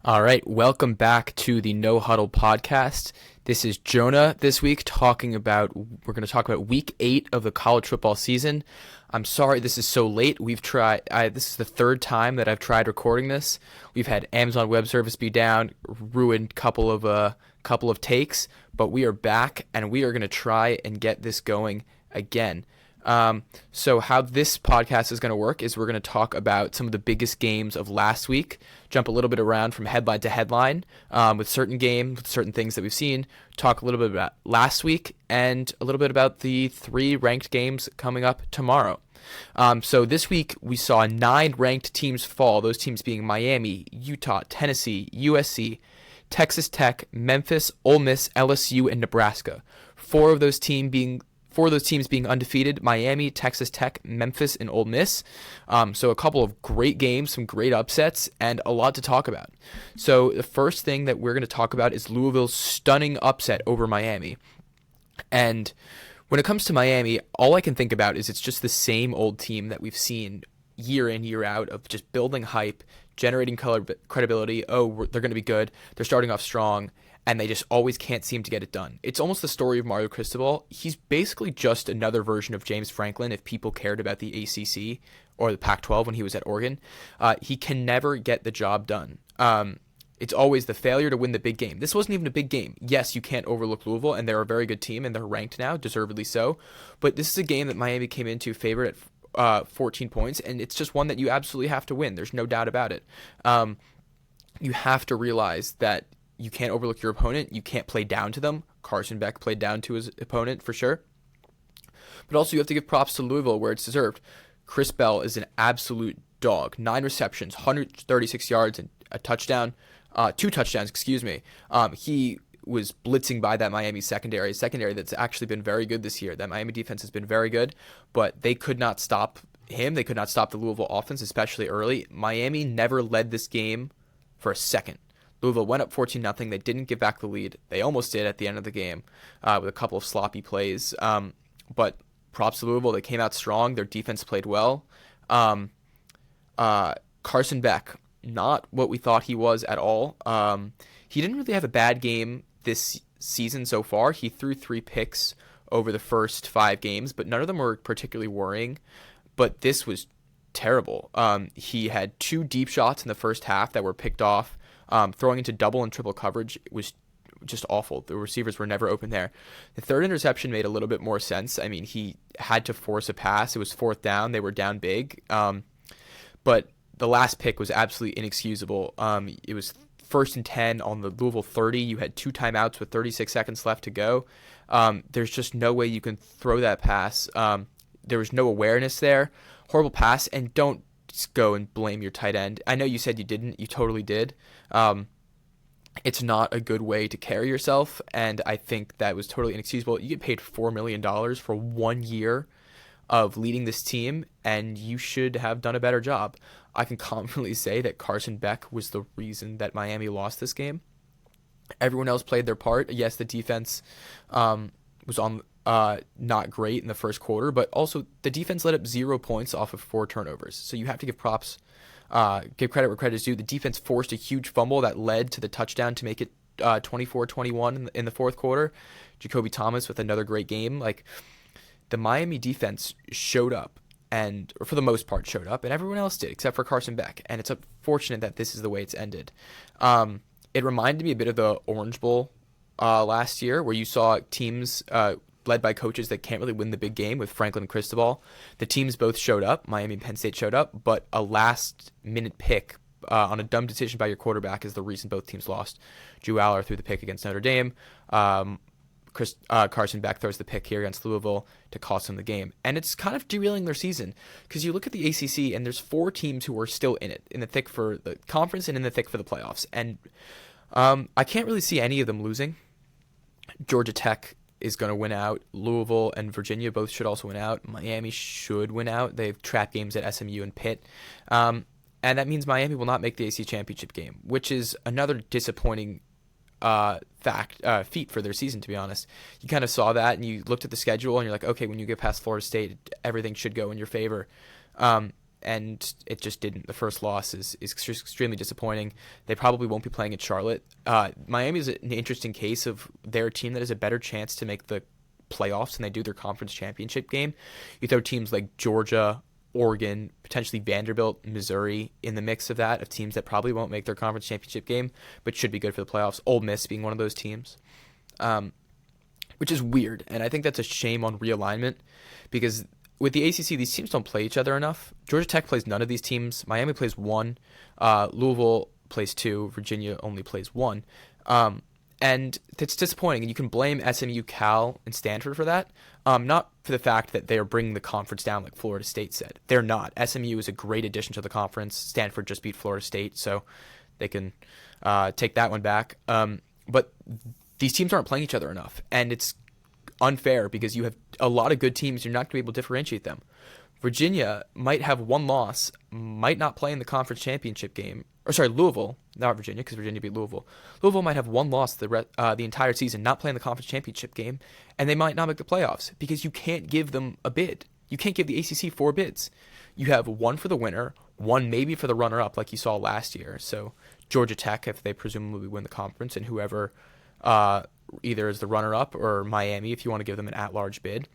All right, welcome back to the No Huddle Podcast. This is Jonah this week we're going to talk about week 8 of the college football season. I'm sorry this is so late. This is the third time that I've tried recording this. We've had Amazon Web Service be down, ruined couple of takes, but we are back and we are going to try and get this going again. So how this podcast is going to work is we're going to talk about some of the biggest games of last week, jump a little bit around from headline to headline with certain games, with certain things that we've seen, talk a little bit about last week, and a little bit about the 3 ranked games coming up tomorrow. So this week we saw 9 ranked teams fall, those teams being Miami, Utah, Tennessee, USC, Texas Tech, Memphis, Ole Miss, LSU, and Nebraska. Four of those teams being undefeated: Miami, Texas Tech, Memphis, and Ole Miss. So a couple of great games, some great upsets, and a lot to talk about. So the first thing that we're going to talk about is Louisville's stunning upset over Miami. And when it comes to Miami, all I can think about is it's just the same old team that we've seen year in, year out, of just building hype, generating credibility. Oh, they're going to be good. They're starting off strong. And they just always can't seem to get it done. It's almost the story of Mario Cristobal. He's basically just another version of James Franklin if people cared about the ACC or the Pac-12 when he was at Oregon. He can never get the job done. It's always the failure to win the big game. This wasn't even a big game. Yes, you can't overlook Louisville, and they're a very good team, and they're ranked now, deservedly so. But this is a game that Miami came into favored at 14 points, and it's just one that you absolutely have to win. There's no doubt about it. You have to realize that you can't overlook your opponent. You can't play down to them. Carson Beck played down to his opponent for sure. But also you have to give props to Louisville where it's deserved. Chris Bell is an absolute dog. 9 receptions, 136 yards, and a touchdown. 2 touchdowns, excuse me. He was blitzing by that Miami secondary that's actually been very good this year. That Miami defense has been very good, but they could not stop him. They could not stop the Louisville offense, especially early. Miami never led this game for a second. Louisville went up 14-0. They didn't give back the lead. They almost did at the end of the game with a couple of sloppy plays. But props to Louisville. They came out strong. Their defense played well. Carson Beck, not what we thought he was at all. He didn't really have a bad game this season so far. He threw 3 picks over the first 5 games, but none of them were particularly worrying. But this was terrible. He had 2 deep shots in the first half that were picked off. Throwing into double and triple coverage was just awful. The receivers were never open there. The 3rd interception made a little bit more sense. I mean, he had to force a pass. It was 4th down. They were down big. But the last pick was absolutely inexcusable. It was 1st and 10 on the Louisville 30. You had 2 timeouts with 36 seconds left to go. There's just no way you can throw that pass. There was no awareness there. Horrible pass, and don't go and blame your tight end. I know you said you didn't. You totally did. It's not a good way to carry yourself, and I think that was totally inexcusable. You get paid $4 million for 1 year of leading this team, and you should have done a better job. I can confidently say that Carson Beck was the reason that Miami lost this game. Everyone else played their part. Yes, the defense was on not great in the first quarter, but also the defense let up 0 points off of 4 turnovers. So you have to give credit where credit is due. The defense forced a huge fumble that led to the touchdown to make it 24-21 in the fourth quarter. Jacoby Thomas with another great game. Like, the Miami defense showed up, or for the most part showed up, and everyone else did except for Carson Beck. And it's unfortunate that this is the way it's ended. It reminded me a bit of the Orange Bowl last year, where you saw teams led by coaches that can't really win the big game with Franklin and Cristobal. The teams both showed up. Miami and Penn State showed up, but a last-minute pick on a dumb decision by your quarterback is the reason both teams lost. Drew Aller threw the pick against Notre Dame. Carson Beck throws the pick here against Louisville to cost them the game. And it's kind of derailing their season, because you look at the ACC, and there's 4 teams who are still in it, in the thick for the conference and in the thick for the playoffs. And I can't really see any of them losing. Georgia Tech is going to win out. Louisville and Virginia both should also win out. Miami should win out. They have trap games at SMU and Pitt. And that means Miami will not make the ACC championship game, which is another disappointing feat for their season, to be honest. You kind of saw that, and you looked at the schedule, and you're like, okay, when you get past Florida State, everything should go in your favor. and it just didn't. The first loss is extremely disappointing. They probably won't be playing in Charlotte. Miami is an interesting case of their team that has a better chance to make the playoffs than they do their conference championship game. You throw teams like Georgia, Oregon, potentially Vanderbilt, Missouri in the mix of that, of teams that probably won't make their conference championship game, but should be good for the playoffs. Ole Miss being one of those teams, which is weird. And I think that's a shame on realignment, because with the ACC, these teams don't play each other enough. Georgia Tech plays none of these teams. Miami plays one. Louisville plays two. Virginia only plays one. And it's disappointing. And you can blame SMU, Cal, and Stanford for that. Not for the fact that they are bringing the conference down like Florida State said. They're not. SMU is a great addition to the conference. Stanford just beat Florida State, so they can take that one back. But these teams aren't playing each other enough. And it's unfair because you have a lot of good teams. You're not going to be able to differentiate them. Virginia might have one loss, might not play in the conference championship game. Or sorry, Louisville, not Virginia, because Virginia beat Louisville. Louisville might have one loss the entire season, not playing the conference championship game, and they might not make the playoffs because you can't give them a bid. You can't give the ACC 4 bids. You have one for the winner, one maybe for the runner-up, like you saw last year. So Georgia Tech, if they presumably win the conference, and whoever either is the runner-up, or Miami, if you want to give them an at-large bid.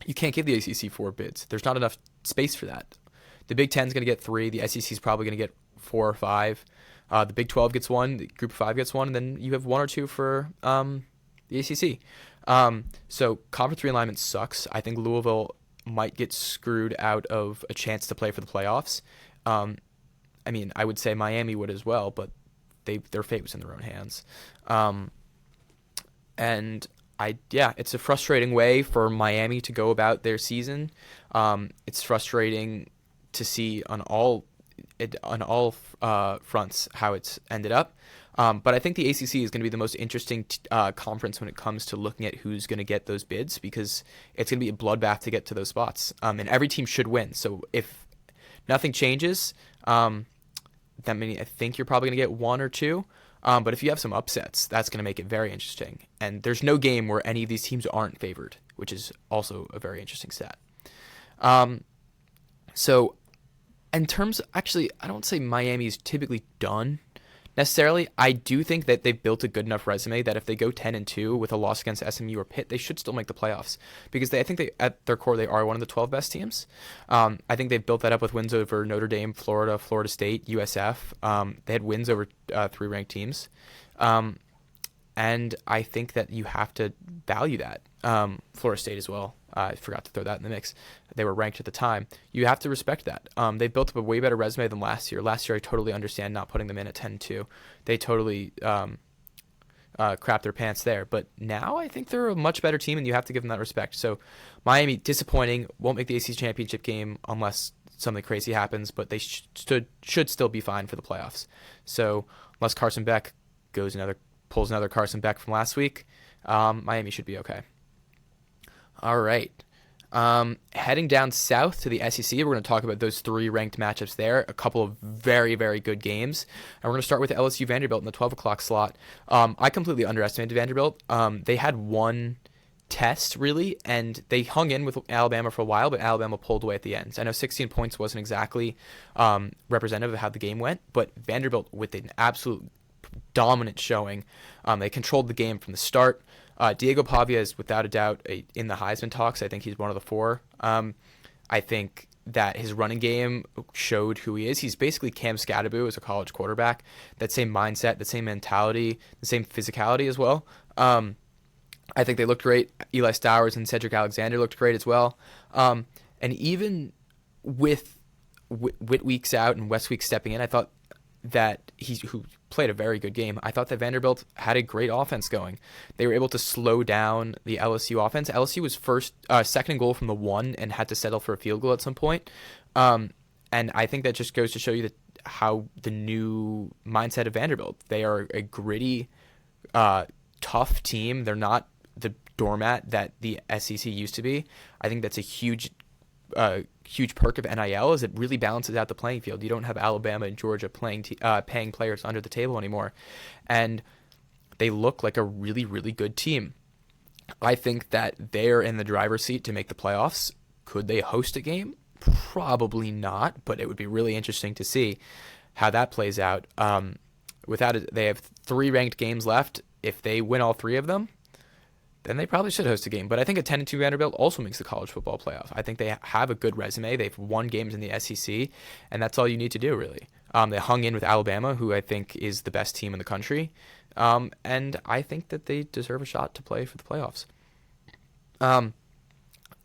You can't give the ACC 4 bids. There's not enough space for that. The Big Ten is going to get 3. The SEC is probably going to get 4 or 5. The Big 12 gets 1. The Group of 5 gets 1. And then you have 1 or 2 for the ACC. So conference realignment sucks. I think Louisville might get screwed out of a chance to play for the playoffs. I mean, I would say Miami would as well, but their fate was in their own hands. And it's a frustrating way for Miami to go about their season. It's frustrating to see on all fronts how it's ended up. But I think the ACC is going to be the most interesting conference when it comes to looking at who's going to get those bids, because it's going to be a bloodbath to get to those spots. And every team should win. So if nothing changes, I think you're probably going to get 1 or 2. But if you have some upsets, that's going to make it very interesting. And there's no game where any of these teams aren't favored, which is also a very interesting stat. So in terms, actually, I don't say Miami's typically done necessarily. I do think that they've built a good enough resume that if they go 10-2 with a loss against SMU or Pitt, they should still make the playoffs, because I think at their core, they are one of the 12 best teams. I think they've built that up with wins over Notre Dame, Florida, Florida State, USF. They had wins over 3 ranked teams. And I think that you have to value that. Florida State as well. I forgot to throw that in the mix. They were ranked at the time. You have to respect that. They've built up a way better resume than last year. Last year, I totally understand not putting them in at 10-2. They totally crapped their pants there. But now I think they're a much better team, and you have to give them that respect. So Miami, disappointing. Won't make the ACC championship game unless something crazy happens, but they should still be fine for the playoffs. So unless Carson Beck pulls another Carson Beck from last week, Miami should be okay. All right. Heading down south to the SEC, we're going to talk about those 3 ranked matchups there, a couple of very, very good games. And we're going to start with LSU Vanderbilt in the 12 o'clock slot. I completely underestimated Vanderbilt. They had one test, really, and they hung in with Alabama for a while, but Alabama pulled away at the end. I know 16 points wasn't exactly representative of how the game went, but Vanderbilt with an absolute dominant showing. They controlled the game from the start. Diego Pavia is without a doubt in the Heisman talks. I think he's one of the 4. I think that his running game showed who he is. He's basically Cam Scatterbo as a college quarterback. That same mindset, the same mentality, the same physicality as well. I think they looked great. Eli Stowers and Cedric Alexander looked great as well. And even with Whitweeks out and Westweek stepping in, I thought that who played a very good game. I thought that Vanderbilt had a great offense going. They were able to slow down the LSU offense. LSU was second and goal from the 1 and had to settle for a field goal at some point. And I think that just goes to show you how the new mindset of Vanderbilt. They are a gritty, tough team. They're not the doormat that the SEC used to be. I think that's a huge perk of NIL, is it really balances out the playing field. You don't have Alabama and Georgia paying players under the table anymore, and they look like a really, really good team. I think that they're in the driver's seat to make the playoffs. Could they host a game? Probably not, but it would be really interesting to see how that plays out. Without it, they have 3 ranked games left. If they win all 3 of them, then they probably should host a game. But I think a 10-2 Vanderbilt also makes the college football playoff. I think they have a good resume. They've won games in the SEC, and that's all you need to do, really. They hung in with Alabama, who I think is the best team in the country, and I think that they deserve a shot to play for the playoffs.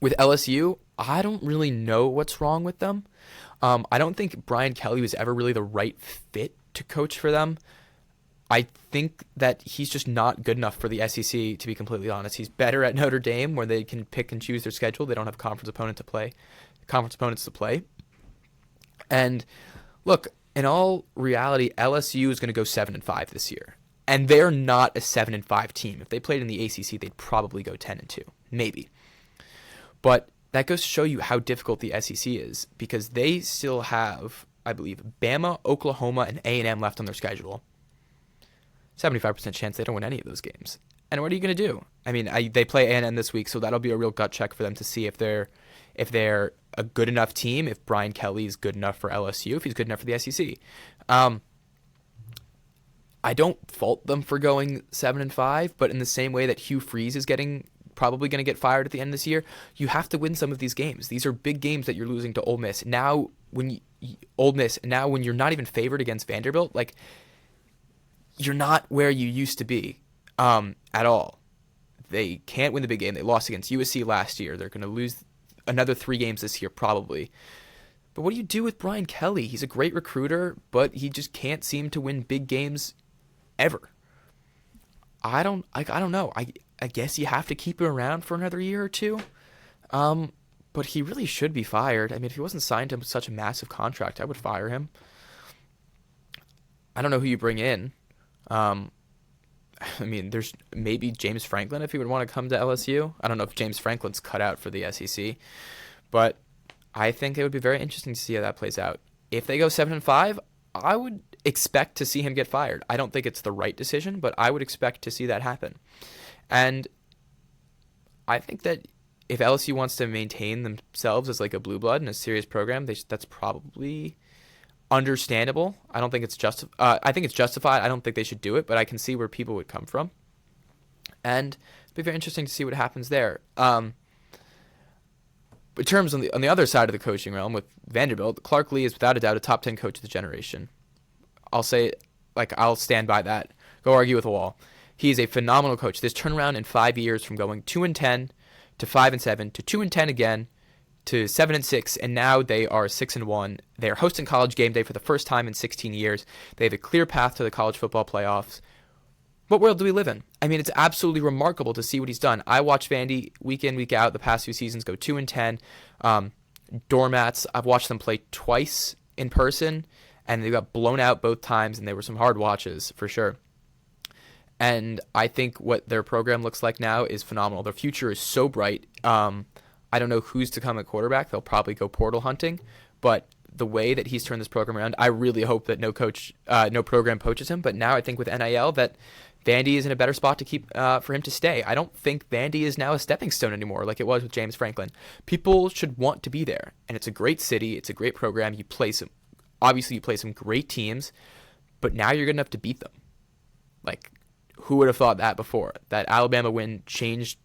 With LSU, I don't really know what's wrong with them. I don't think Brian Kelly was ever really the right fit to coach for them. I think that he's just not good enough for the SEC, to be completely honest. He's better at Notre Dame, where they can pick and choose their schedule. They don't have conference opponents to play. And look, in all reality, LSU is going to go 7-5 this year, and they're not a 7-5 team. If they played in the ACC, they'd probably go 10-2, maybe. But that goes to show you how difficult the SEC is, because they still have, I believe, Bama, Oklahoma, and A&M left on their schedule. 75% chance they don't win any of those games. And what are you going to do? I mean, they play A&M this week, so that'll be a real gut check for them to see if they're a good enough team, if Brian Kelly is good enough for LSU, if he's good enough for the SEC. I don't fault them for going 7-5, but in the same way that Hugh Freeze is probably going to get fired at the end of this year, you have to win some of these games. These are big games that you're losing to Ole Miss. Now, when you're not even favored against Vanderbilt, like, you're not where you used to be at all. They can't win the big game. They lost against USC last year. They're going to lose another 3 games this year probably. But what do you do with Brian Kelly? He's a great recruiter, but he just can't seem to win big games ever. I don't know. I guess you have to keep him around for another year or 2. But he really should be fired. I mean, if he wasn't signed to such a massive contract, I would fire him. I don't know who you bring in. I mean, there's maybe James Franklin if he would want to come to LSU. I don't know if James Franklin's cut out for the SEC, but I think it would be very interesting to see how that plays out. If they go 7-5, I would expect to see him get fired. I don't think it's the right decision, but I would expect to see that happen. And I think that if LSU wants to maintain themselves as like a blue blood and a serious program, that's probably understandable. I don't think it's I think it's justified. I don't think they should do it, but I can see where people would come from, and it'd be very interesting to see what happens there. In terms on the other side of the coaching realm with Vanderbilt, Clark Lee is without a doubt a top 10 coach of the generation. I'll stand by that. Go argue with a wall. He is a phenomenal coach. This turnaround in 5 years from going 2-10 to 5-7 to 2-10 again to 7-6, and now they are 6-1. They are hosting College Game Day for the first time in 16 years. They have a clear path to the college football playoffs. What world do we live in? I mean, it's absolutely remarkable to see what he's done. I watch Vandy week in, week out the past few seasons go 2-10. Doormats, I've watched them play twice in person, and they got blown out both times, and they were some hard watches for sure. And I think what their program looks like now is phenomenal. Their future is so bright. I don't know who's to come at quarterback. They'll probably go portal hunting, but the way that he's turned this program around, I really hope that no program poaches him. But now I think with NIL that Vandy is in a better spot to keep for him to stay. I don't think Vandy is now a stepping stone anymore like it was with James Franklin. People should want to be there, and it's a great city. It's a great program. You play some great teams, but now you're good enough to beat them. Like, who would have thought that before? That Alabama win changed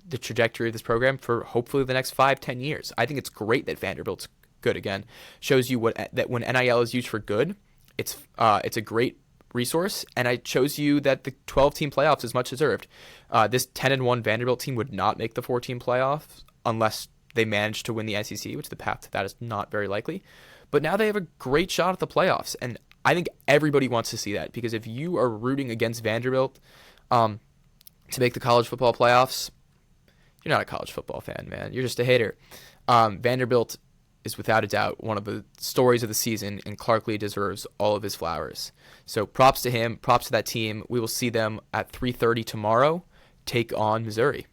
the trajectory of this program for hopefully the next 5-10 years. I think it's great that Vanderbilt's good again. Shows you that when NIL is used for good, it's a great resource, and it shows you that the 12-team playoffs is much deserved. This 10-1 Vanderbilt team would not make the 14 playoffs unless they manage to win the SEC, which the path to that is not very likely. But now they have a great shot at the playoffs, and I think everybody wants to see that, because if you are rooting against Vanderbilt to make the college football playoffs, you're not a college football fan, man. You're just a hater. Vanderbilt is without a doubt one of the stories of the season, and Clark Lee deserves all of his flowers. So props to him, props to that team. We will see them at 3:30 tomorrow take on Missouri.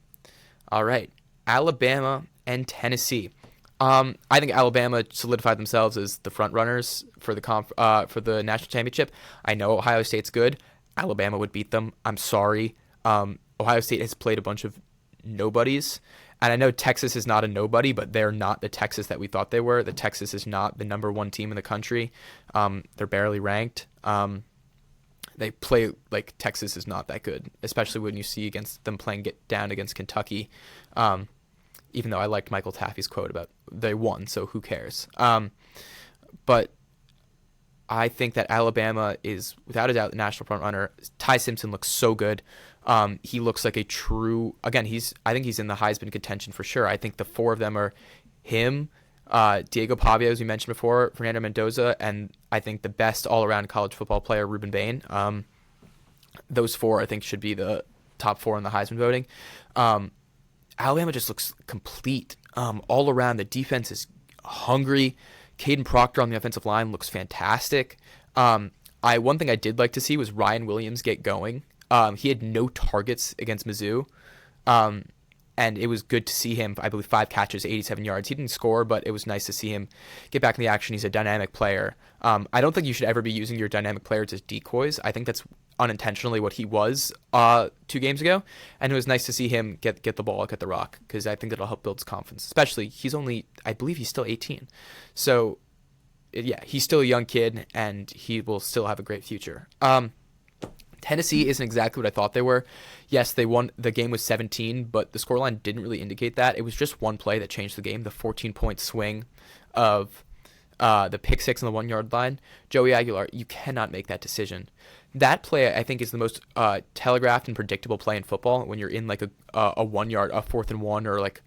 All right, Alabama and Tennessee. I think Alabama solidified themselves as the front runners for the national championship. I know Ohio State's good. Alabama would beat them. I'm sorry. Ohio State has played a bunch of nobodies. And I know Texas is not a nobody, but they're not the Texas that we thought they were. The Texas is not the number one team in the country. They're barely ranked. They play like Texas is not that good, especially when you see against them playing get down against Kentucky. Even though I liked Michael Taffy's quote about they won, so who cares? But I think that Alabama is without a doubt the national front runner. Ty Simpson looks so good. He looks like a true. Again, I think he's in the Heisman contention for sure. I think the four of them are him, Diego Pavia, as we mentioned before, Fernando Mendoza, and I think the best all-around college football player, Ruben Bain. Those four, I think, should be the top four in the Heisman voting. Alabama just looks complete all around. The defense is hungry. Caden Proctor on the offensive line looks fantastic. One thing I did like to see was Ryan Williams get going. He had no targets against Mizzou. And it was good to see him, I believe, 5 catches, 87 yards. He didn't score, but it was nice to see him get back in the action. He's a dynamic player. I don't think you should ever be using your dynamic players as decoys. I think that's unintentionally what he was 2 games ago. And it was nice to see him get the ball, get the rock, because I think that'll help build his confidence. Especially, I believe he's still 18. So, yeah, he's still a young kid, and he will still have a great future. Tennessee isn't exactly what I thought they were. Yes, they won. The game was 17, but the scoreline didn't really indicate that. It was just one play that changed the game, the 14-point swing of the pick six on the 1-yard line. Joey Aguilar, you cannot make that decision. That play, I think, is the most telegraphed and predictable play in football when you're in like a 1-yard, a 4th and 1, or like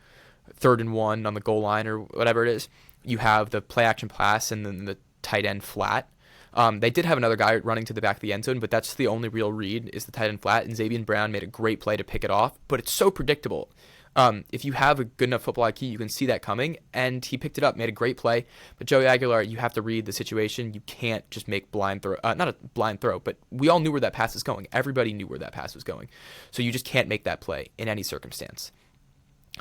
3rd and 1 on the goal line or whatever it is. You have the play action pass and then the tight end flat. They did have another guy running to the back of the end zone, but that's the only real read is the tight end flat, and Xavier Brown made a great play to pick it off, but it's so predictable. If you have a good enough football IQ, you can see that coming, and he picked it up, made a great play. But Joey Aguilar, you have to read the situation. You can't just make blind throw, not a blind throw, but we all knew where that pass was going. Everybody knew where that pass was going. So you just can't make that play in any circumstance.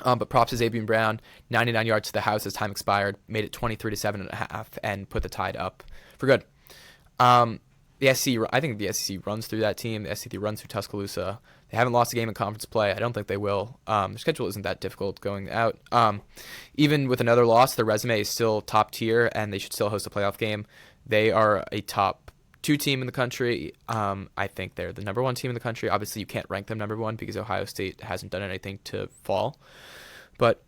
But props to Xavier Brown, 99 yards to the house as time expired, made it 23-7.5, and put the Tide up for good. The SEC, I think the SEC runs through that team. The SEC runs through Tuscaloosa. They haven't lost a game in conference play. I don't think they will. Their schedule isn't that difficult going out. Even with another loss, their resume is still top tier, and they should still host a playoff game. They are a top 2 team in the country. I think they're the number 1 team in the country. Obviously, you can't rank them number 1 because Ohio State hasn't done anything to fall. But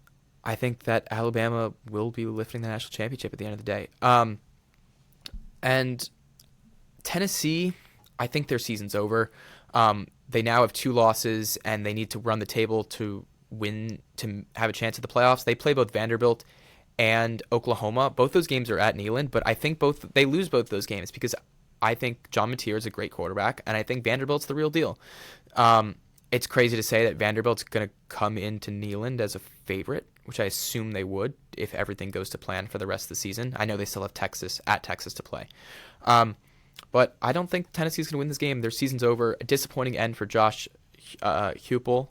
I think that Alabama will be lifting the national championship at the end of the day. And Tennessee, I think their season's over. They now have 2 losses, and they need to run the table to win to have a chance at the playoffs. They play both Vanderbilt and Oklahoma. Both those games are at Neyland, but I think they lose both those games because I think John Mateer is a great quarterback, and I think Vanderbilt's the real deal. It's crazy to say that Vanderbilt's going to come into Neyland as a favorite, which I assume they would if everything goes to plan for the rest of the season. I know they still have Texas to play. But I don't think Tennessee's going to win this game. Their season's over. A disappointing end for Josh Heupel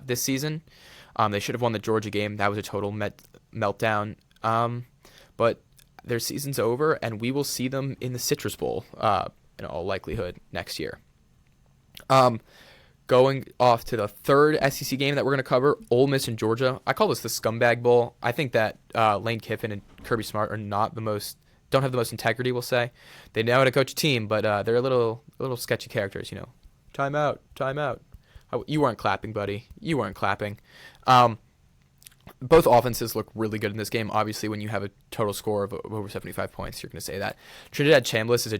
this season. They should have won the Georgia game. That was a total meltdown. But their season's over, and we will see them in the Citrus Bowl in all likelihood next year. Going off to the third SEC game that we're going to cover, Ole Miss and Georgia. I call this the Scumbag Bowl. I think that Lane Kiffin and Kirby Smart are don't have the most integrity, we'll say. They know how to coach a team, but they're a little sketchy characters, you know. Time out. You weren't clapping, buddy. You weren't clapping. Both offenses look really good in this game. Obviously, when you have a total score of over 75 points, you're going to say that. Trinidad Chambliss is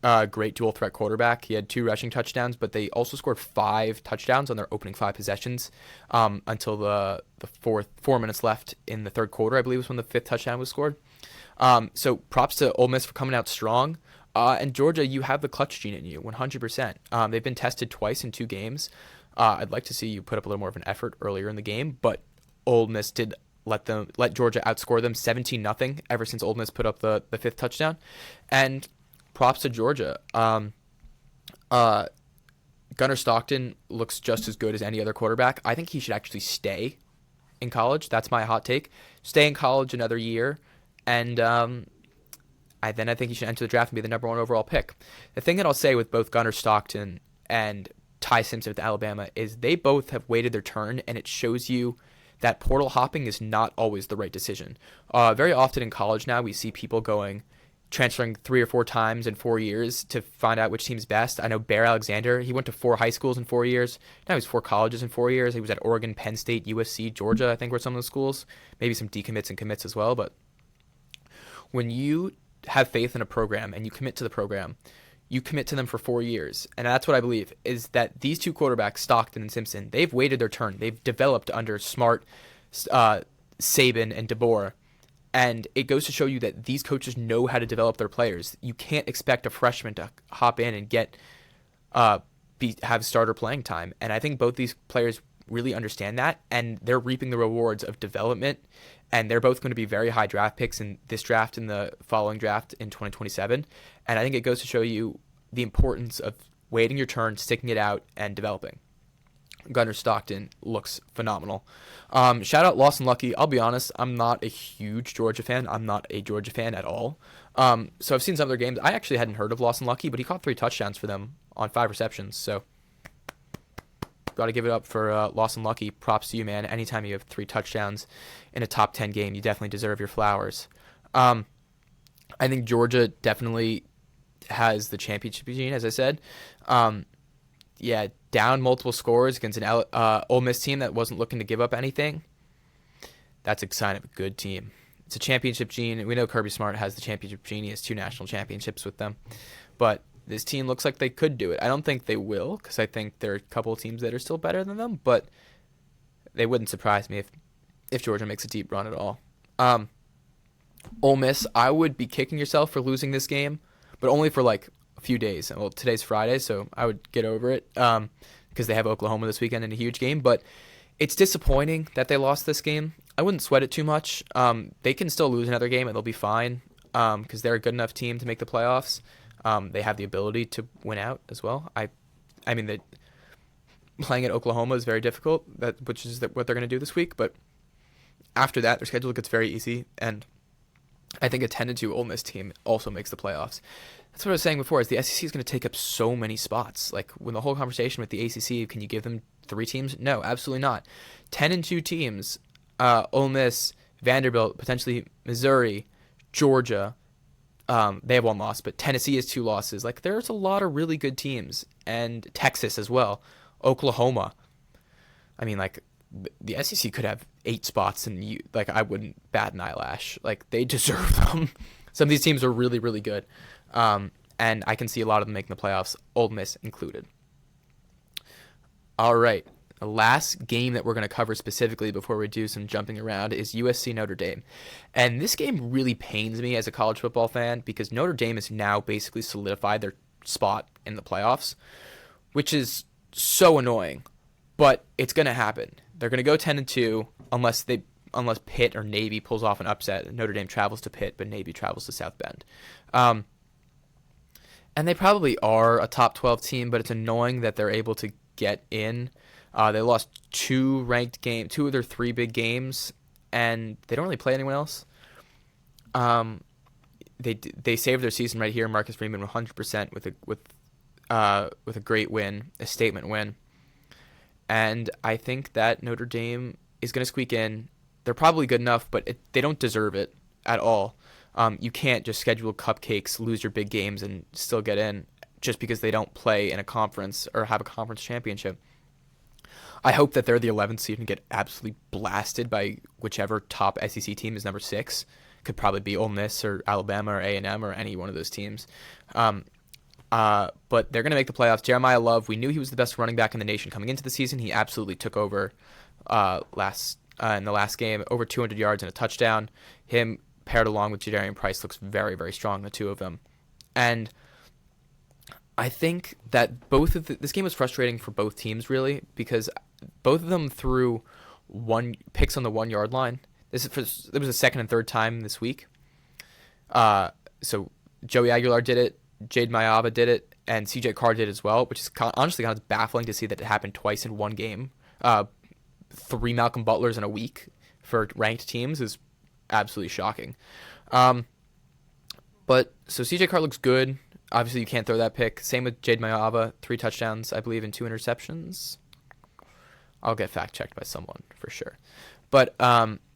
a great dual-threat quarterback. He had 2 rushing touchdowns, but they also scored 5 touchdowns on their opening 5 possessions until the 4 minutes left in the third quarter, I believe was when the 5th touchdown was scored. So props to Ole Miss for coming out strong. And Georgia, you have the clutch gene in you, 100%. They've been tested twice in 2 games. I'd like to see you put up a little more of an effort earlier in the game, but Ole Miss did let Georgia outscore them 17-0 ever since Ole Miss put up the 5th touchdown. And props to Georgia. Gunnar Stockton looks just as good as any other quarterback. I think he should actually stay in college. That's my hot take. Stay in college another year, and I think he should enter the draft and be the number 1 overall pick. The thing that I'll say with both Gunnar Stockton and Ty Simpson with Alabama is they both have waited their turn, and it shows you that portal hopping is not always the right decision. Very often in college now, we see people transferring 3 or 4 times in 4 years to find out which team's best. I know Bear Alexander, he went to 4 high schools in 4 years. Now he's 4 colleges in 4 years. He was at Oregon, Penn State, USC, Georgia, I think were some of the schools. Maybe some decommits and commits as well. But when you have faith in a program and you commit to the program, you commit to them for 4 years. And that's what I believe, is that these 2 quarterbacks, Stockton and Simpson, they've waited their turn. They've developed under Smart, Saban, and DeBoer. And it goes to show you that these coaches know how to develop their players. You can't expect a freshman to hop in and have starter playing time. And I think both these players really understand that, and they're reaping the rewards of development. And they're both going to be very high draft picks in this draft and the following draft in 2027. And I think it goes to show you the importance of waiting your turn, sticking it out, and developing. Gunnar Stockton looks phenomenal. Shout out Lawson Lucky. I'll be honest, I'm not a huge Georgia fan. I'm not a Georgia fan at all. So I've seen some of their games. I actually hadn't heard of Lawson Lucky, but he caught 3 touchdowns for them on 5 receptions. So got to give it up for Lawson Lucky. Props to you, man. Anytime you have 3 touchdowns in a top 10 game, you definitely deserve your flowers. I think Georgia definitely has the championship gene, as I said. Down multiple scores against an Ole Miss team that wasn't looking to give up anything. That's a sign of a good team. It's a championship gene. We know Kirby Smart has the championship gene. He has 2 national championships with them. But this team looks like they could do it. I don't think they will, because I think there are a couple of teams that are still better than them, but they wouldn't surprise me if Georgia makes a deep run at all. Ole Miss, I would be kicking yourself for losing this game, but only for like a few days. Well, today's Friday, so I would get over it because they have Oklahoma this weekend in a huge game, but it's disappointing that they lost this game. I wouldn't sweat it too much. They can still lose another game and they'll be fine because they're a good enough team to make the playoffs. They have the ability to win out as well. I mean, playing at Oklahoma is very difficult, which is what they're going to do this week. But after that, their schedule gets very easy, and I think a 10-2 Ole Miss team also makes the playoffs. That's what I was saying before, is the SEC is going to take up so many spots. Like, when the whole conversation with the ACC, can you give them 3 teams? No, absolutely not. 10-2 teams, Ole Miss, Vanderbilt, potentially Missouri, Georgia. They have 1 loss, but Tennessee has 2 losses. Like, there's a lot of really good teams, and Texas as well, Oklahoma. I mean, like, the SEC could have 8 spots, and I wouldn't bat an eyelash. Like, they deserve them. Some of these teams are really, really good, and I can see a lot of them making the playoffs, Ole Miss included. All right. The last game that we're going to cover specifically before we do some jumping around is USC Notre Dame. And this game really pains me as a college football fan because Notre Dame has now basically solidified their spot in the playoffs, which is so annoying. But it's going to happen. They're going to go 10-2 unless Pitt or Navy pulls off an upset. Notre Dame travels to Pitt, but Navy travels to South Bend. And they probably are a top 12 team, but it's annoying that they're able to get in. They lost 2 ranked games, 2 of their 3 big games, and they don't really play anyone else. They saved their season right here. Marcus Freeman 100% with a great win, a statement win, and I think that Notre Dame is going to squeak in. They're probably good enough, but they don't deserve it at all. You can't just schedule cupcakes, lose your big games, and still get in just because they don't play in a conference or have a conference championship. I hope that they're the 11th seed and get absolutely blasted by whichever top SEC team is number 6. Could probably be Ole Miss or Alabama or A&M or any one of those teams. But they're going to make the playoffs. Jeremiyah Love, we knew he was the best running back in the nation coming into the season. He absolutely took over in the last game, over 200 yards and a touchdown. Him paired along with Jadarian Price looks very, very strong, the two of them. And I think that this game was frustrating for both teams, really, because both of them threw 1 picks on the 1 yard line. It was the second and third time this week. So Joey Aguilar did it, Jade Mayava did it, and CJ Carr did as well, which is honestly kind of baffling to see that it happened twice in one game. 3 Malcolm Butlers in a week for ranked teams is absolutely shocking. But so CJ Carr looks good. Obviously, you can't throw that pick. Same with Jade Mayava, 3 touchdowns, I believe, and 2 interceptions. I'll get fact-checked by someone for sure. But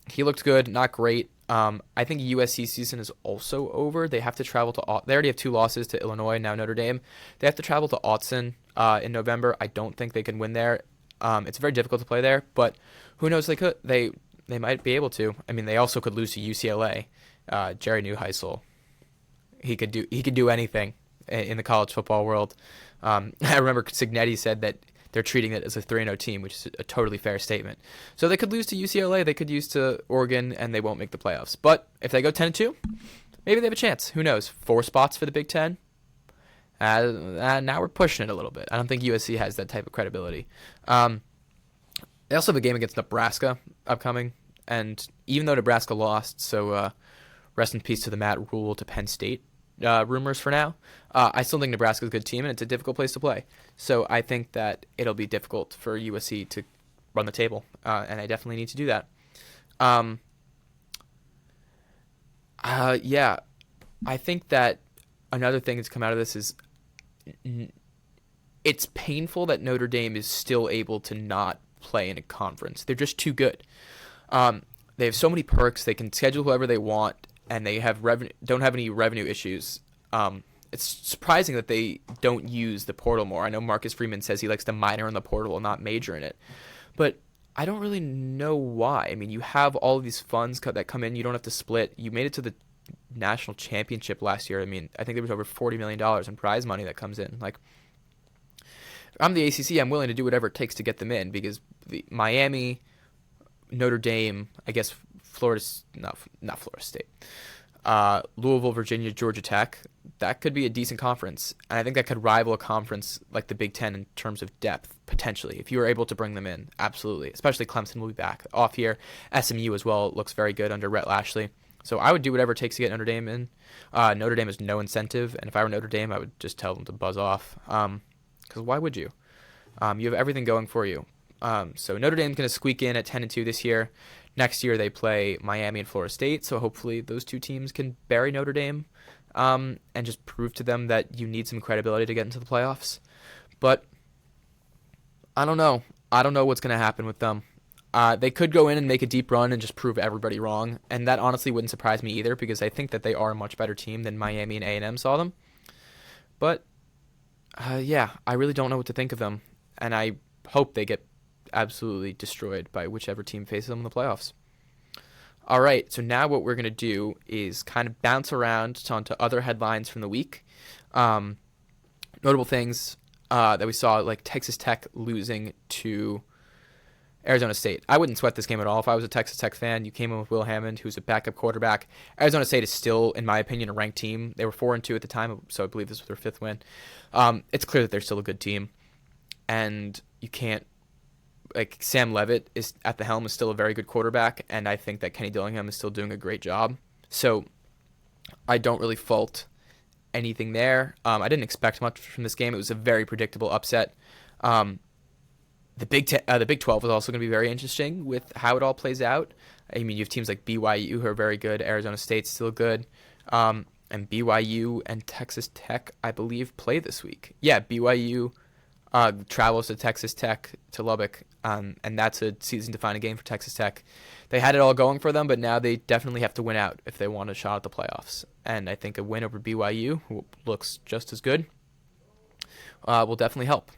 he looked good, not great. I think USC season is also over. They have to travel to. They already have 2 losses to Illinois, now Notre Dame. They have to travel to Autzen in November. I don't think they can win there. It's very difficult to play there, but who knows? They could. They might be able to. I mean, they also could lose to UCLA. Jerry Neuheisel. He could do anything in the college football world. I remember Signetti said that they're treating it as a 3-0 team, which is a totally fair statement. So they could lose to UCLA, they could lose to Oregon, and they won't make the playoffs. But if they go 10-2, maybe they have a chance. Who knows? 4 spots for the Big Ten. Now we're pushing it a little bit. I don't think USC has that type of credibility. They also have a game against Nebraska upcoming, and even though Nebraska lost, so rest in peace to the Matt Rule to Penn State rumors for now. I still think Nebraska's a good team, and it's a difficult place to play. So I think that it'll be difficult for USC to run the table, and they definitely need to do that. Yeah, I think that another thing that's come out of this is it's painful that Notre Dame is still able to not play in a conference. They're just too good. They have so many perks. They can schedule whoever they want, and they have don't have any revenue issues. It's surprising that they don't use the portal more. I know Marcus Freeman says he likes to minor in the portal and not major in it, but I don't really know why. I mean, you have all of these funds that come in. You don't have to split. You made it to the national championship last year. I mean, I think there was over $40 million in prize money that comes in. Like, if I'm the ACC, I'm willing to do whatever it takes to get them in, because the Miami, Notre Dame, I guess not Florida State, Louisville, Virginia, Georgia Tech, that could be a decent conference. And I think that could rival a conference like the Big Ten in terms of depth, potentially, if you were able to bring them in. Absolutely. Especially Clemson will be back off here. SMU as well looks very good under Rhett Lashley. So I would do whatever it takes to get Notre Dame in. Notre Dame has no incentive, and if I were Notre Dame, I would just tell them to buzz off. Because why would you? You have everything going for you. So Notre Dame's going to squeak in at 10-2 this year. Next year they play Miami and Florida State, so hopefully those 2 teams can bury Notre Dame and just prove to them that you need some credibility to get into the playoffs. But I don't know. I don't know what's going to happen with them. They could go in and make a deep run and just prove everybody wrong, and that honestly wouldn't surprise me either, because I think that they are a much better team than Miami and A&M saw them. But yeah, I really don't know what to think of them, and I hope they get absolutely destroyed by whichever team faces them in the playoffs. All right, so now what we're going to do is kind of bounce around onto other headlines from the week. Notable things that we saw, like Texas Tech losing to Arizona State. I wouldn't sweat this game at all. If I was a Texas Tech fan, you came in with Will Hammond, who's a backup quarterback. Arizona State is still, in my opinion, a ranked team. They were 4-2 at the time, so I believe this was their 5th win. It's clear that they're still a good team, and you can't, like, Sam Leavitt is at the helm, is still a very good quarterback, and I think that Kenny Dillingham is still doing a great job. So I don't really fault anything there. I didn't expect much from this game. It was a very predictable upset. The Big 12 is also going to be very interesting with how it all plays out. I mean, you have teams like BYU who are very good. Arizona State's still good. And BYU and Texas Tech, I believe, play this week. Yeah, BYU travels to Texas Tech, to Lubbock, and that's a season-defining game for Texas Tech. They had it all going for them, but now they definitely have to win out if they want a shot at the playoffs. And I think a win over BYU, who looks just as good, will definitely help.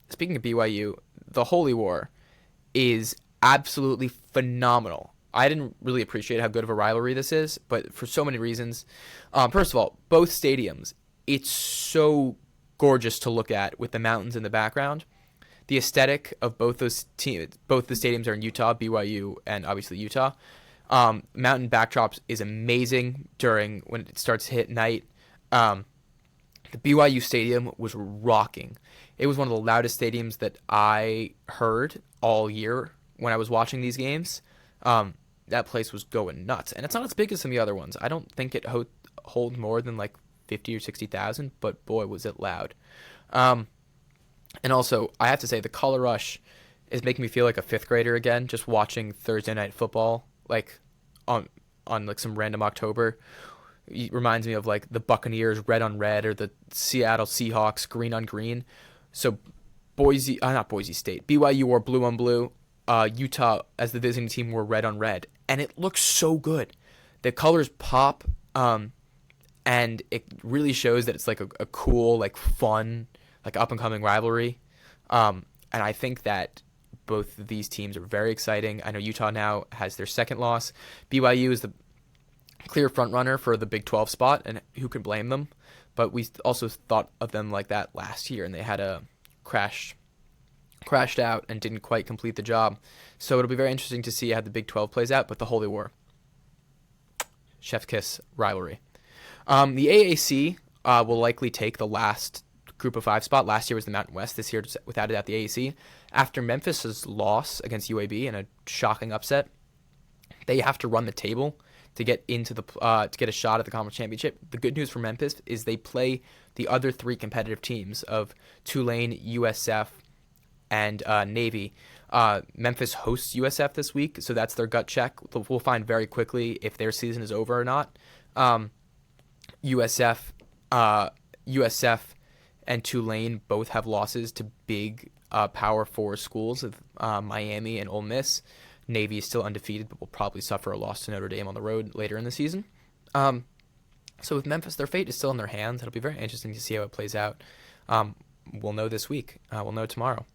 Speaking of BYU, the Holy War is absolutely phenomenal. I didn't really appreciate how good of a rivalry this is, but for so many reasons. First of all, both stadiums, it's so gorgeous to look at with the mountains in the background. The aesthetic of both those teams, both the stadiums are in Utah, BYU, and obviously Utah. Mountain backdrops is amazing when it starts to hit night. The BYU stadium was rocking. It was one of the loudest stadiums that I heard all year when I was watching these games. That place was going nuts. And it's not as big as some of the other ones. I don't think it holds more than like 50 or 60,000, but boy, was it loud. And also, I have to say, the Color Rush is making me feel like a 5th grader again, just watching Thursday Night Football, like on like some random October. It reminds me of like the Buccaneers red on red, or the Seattle Seahawks green on green. So not Boise State, BYU wore blue on blue. Utah as the visiting team wore red on red, and it looks so good. The colors pop, and it really shows that it's like a cool, like fun, like up and coming rivalry. And I think that both of these teams are very exciting. I know Utah now has their second loss. BYU is the clear front runner for the Big 12 spot, and who can blame them? But we also thought of them like that last year, and they had a crashed out and didn't quite complete the job. So it'll be very interesting to see how the Big 12 plays out. But the Holy War, chef's kiss rivalry. The AAC will likely take the last Group of 5 spot. Last year was the Mountain West. This year, without it, at the AAC. After Memphis's loss against UAB in a shocking upset, they have to run the table to get into the to get a shot at the conference championship. The good news for Memphis is they play the other 3 competitive teams of Tulane, USF, and Navy. Memphis hosts USF this week, so that's their gut check. We'll find very quickly if their season is over or not. USF and Tulane both have losses to big Power 4 schools of Miami and Ole Miss. Navy is still undefeated, but will probably suffer a loss to Notre Dame on the road later in the season. So with Memphis, their fate is still in their hands. It'll be very interesting to see how it plays out. We'll know this week. We'll know tomorrow.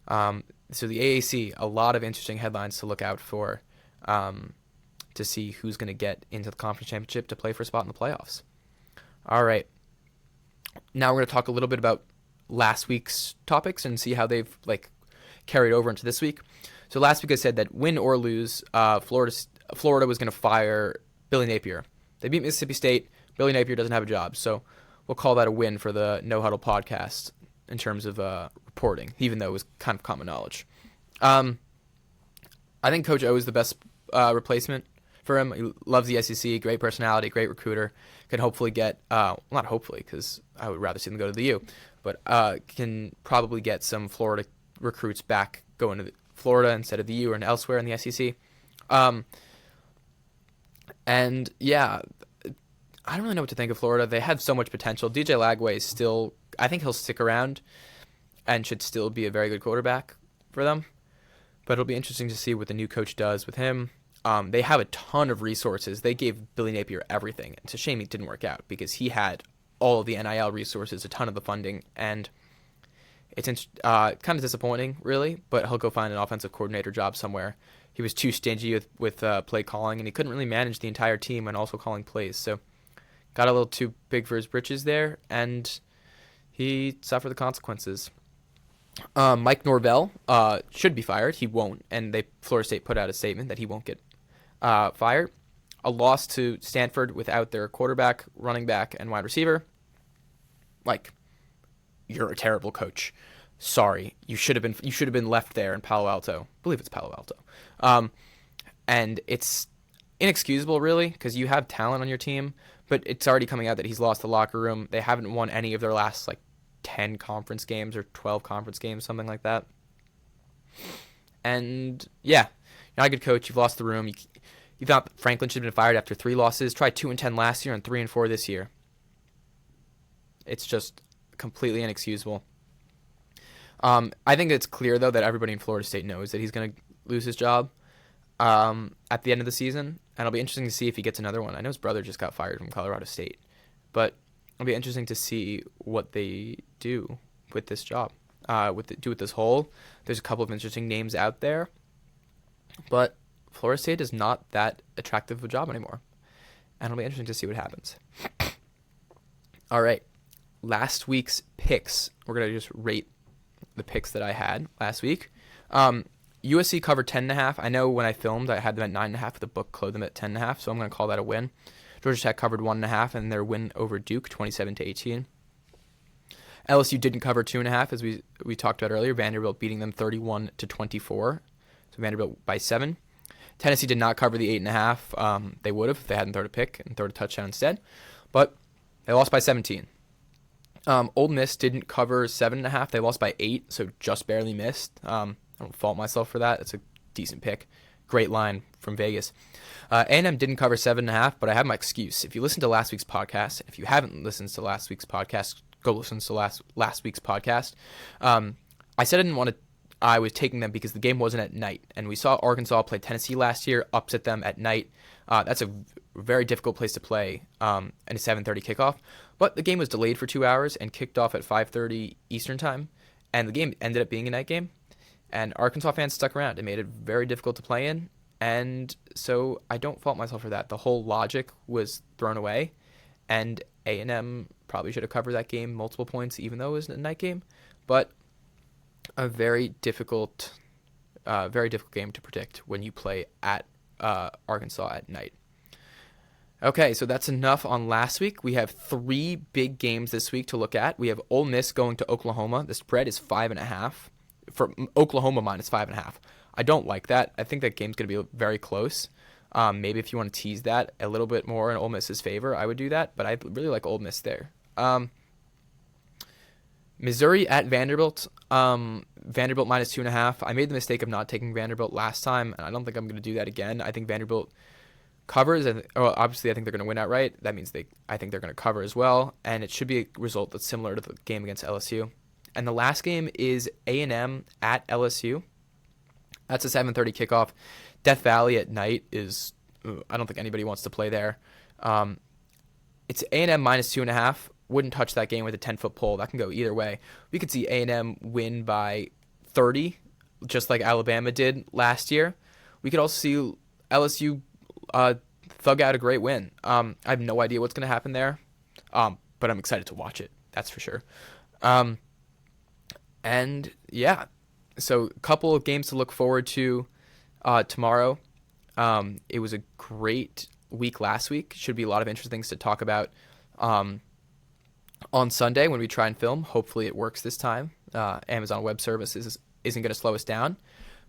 So the AAC, a lot of interesting headlines to look out for to see who's going to get into the conference championship to play for a spot in the playoffs. All right. Now we're going to talk a little bit about last week's topics and see how they've carried over into this week. So last week I said that win or lose, Florida was going to fire Billy Napier. They beat Mississippi State. Billy Napier doesn't have a job, so we'll call that a win for the No Huddle podcast in terms of reporting, even though it was kind of common knowledge. I think Coach O is the best replacement for him. He loves the SEC, great personality, great recruiter. Can hopefully get, not hopefully, because I would rather see them go to the U, but can probably get some Florida recruits back going to Florida instead of the U and elsewhere in the SEC. And yeah, I don't really know what to think of Florida. They have so much potential. DJ Lagway is still, I think he'll stick around and should still be a very good quarterback for them. But it'll be interesting to see what the new coach does with him. They have a ton of resources. They gave Billy Napier everything. It's a shame it didn't work out because he had all of the NIL resources, a ton of the funding, and it's kind of disappointing, really, but he'll go find an offensive coordinator job somewhere. He was too stingy with play calling, and he couldn't really manage the entire team and also calling plays. So got a little too big for his britches there, and he suffered the consequences. Mike Norvell should be fired. He won't, and Florida State put out a statement that he won't get fired. A loss to Stanford without their quarterback, running back, and wide receiver. You're a terrible coach. Sorry, you should have been left there in Palo Alto. I believe it's Palo Alto. And it's inexcusable, really, because you have talent on your team, but it's already coming out that he's lost the locker room. They haven't won any of their last 10 conference games or 12 conference games, something like that. And yeah, you're not a good coach. You've lost the room. You thought Franklin should have been fired after 3 losses. Tried 2-10 last year and 3-4 this year. It's just completely inexcusable. I think it's clear, though, that everybody in Florida State knows that he's going to lose his job at the end of the season, and it'll be interesting to see if he gets another one. I know his brother just got fired from Colorado State, but it'll be interesting to see what they do with this job, with this hole. There's a couple of interesting names out there, but Florida State is not that attractive of a job anymore, and it'll be interesting to see what happens. All right. Last week's picks. We're going to just rate the picks that I had last week. USC covered 10.5. I know when I filmed, I had them at 9.5. The book closed them at 10.5, so I'm going to call that a win. Georgia Tech covered 1.5, and their win over Duke, 27-18. LSU didn't cover 2.5, as we talked about earlier. Vanderbilt beating them 31-24. So Vanderbilt by 7. Tennessee did not cover the 8.5. They would have if they hadn't thrown a pick and thrown a touchdown instead. But they lost by 17. Ole Miss didn't cover 7.5. They lost by 8, so just barely missed. I don't fault myself for that. It's a decent pick. Great line from Vegas. A&M didn't cover 7.5, but I have my excuse. If you listen to last week's podcast, if you haven't listened to last week's podcast, go listen to last week's podcast. I said I didn't want to I was taking them because the game wasn't at night. And we saw Arkansas play Tennessee last year, upset them at night. That's a very difficult place to play in a 7:30 kickoff. But the game was delayed for 2 hours and kicked off at 5:30 Eastern time. And the game ended up being a night game. And Arkansas fans stuck around. It made it very difficult to play in. And so I don't fault myself for that. The whole logic was thrown away. And A&M probably should have covered that game multiple points, even though it was a night game. But a very difficult game to predict when you play at Arkansas at night. Okay, so that's enough on last week. We have 3 big games this week to look at. We have Ole Miss going to Oklahoma. The spread is 5.5. For Oklahoma minus 5.5. I don't like that. I think that game's going to be very close. Maybe if you want to tease that a little bit more in Ole Miss's favor, I would do that. But I really like Ole Miss there. Missouri at Vanderbilt. Vanderbilt minus 2.5. I made the mistake of not taking Vanderbilt last time, and I don't think I'm going to do that again. I think Vanderbilt covers, and obviously I think they're going to win outright. That means I think they're going to cover as well, and it should be a result that's similar to the game against LSU. And the last game is A&M at LSU. That's a 7:30 kickoff. Death Valley at night is, I don't think anybody wants to play there. It's A&M minus 2.5. Wouldn't touch that game with a 10-foot pole. That can go either way. We could see A&M win by 30, just like Alabama did last year. We could also see LSU thug out a great win. I have no idea what's going to happen there, but I'm excited to watch it. That's for sure. And yeah, so a couple of games to look forward to tomorrow. It was a great week last week. Should be a lot of interesting things to talk about on Sunday when we try and film. Hopefully it works this time. Amazon Web Services isn't going to slow us down.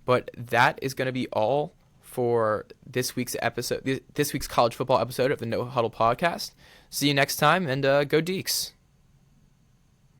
But that is going to be all for this week's episode, this week's college football episode of the No Huddle Podcast. See you next time, and go Deeks.